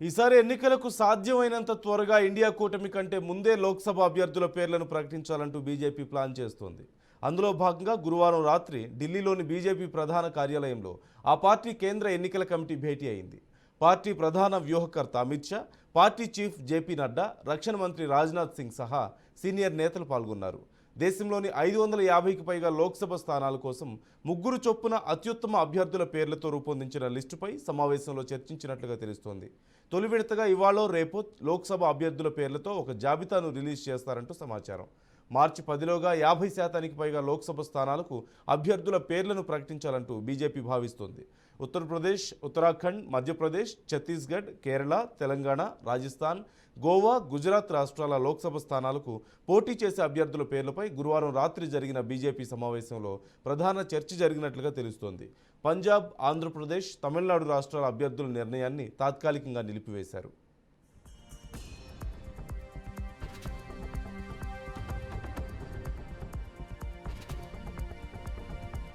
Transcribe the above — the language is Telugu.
ఈసారి ఎన్నికలకు సాధ్యమైనంత త్వరగా ఇండియా కూటమి కంటే ముందే లోక్సభ అభ్యర్థుల పేర్లను ప్రకటించాలంటూ బీజేపీ ప్లాన్ చేస్తోంది. అందులో భాగంగా గురువారం రాత్రి ఢిల్లీలోని బీజేపీ ప్రధాన కార్యాలయంలో ఆ పార్టీ కేంద్ర ఎన్నికల కమిటీ భేటీ అయింది. పార్టీ ప్రధాన వ్యూహకర్త Amit Shah, party chief JP Nadda, రక్షణ మంత్రి రాజ్నాథ్ సింగ్ సహా సీనియర్ నేతలు పాల్గొన్నారు. దేశంలోని 550కి పైగా లోక్సభ స్థానాల కోసం ముగ్గురు చొప్పున అత్యుత్తమ అభ్యర్థుల పేర్లతో రూపొందించిన లిస్టుపై సమావేశంలో చర్చించినట్లుగా తెలుస్తోంది. తొలి విడతగా ఇవాళ రేపు లోక్సభ అభ్యర్థుల పేర్లతో ఒక జాబితాను రిలీజ్ చేస్తారంటూ సమాచారం. మార్చి 10లోగా 50% పైగా లోక్సభ స్థానాలకు అభ్యర్థుల పేర్లను ప్రకటించాలంటూ బీజేపీ భావిస్తోంది. ఉత్తరప్రదేశ్, ఉత్తరాఖండ్, మధ్యప్రదేశ్, ఛత్తీస్గఢ్, కేరళ, తెలంగాణ, రాజస్థాన్, గోవా, గుజరాత్ రాష్ట్రాల లోక్సభ స్థానాలకు పోటీ చేసే అభ్యర్థుల పేర్లపై గురువారం రాత్రి జరిగిన బీజేపీ సమావేశంలో ప్రధాన చర్చ జరిగినట్లుగా తెలుస్తోంది. పంజాబ్, ఆంధ్రప్రదేశ్, తమిళనాడు రాష్ట్రాల అభ్యర్థుల నిర్ణయాన్ని తాత్కాలికంగా నిలిపివేశారు.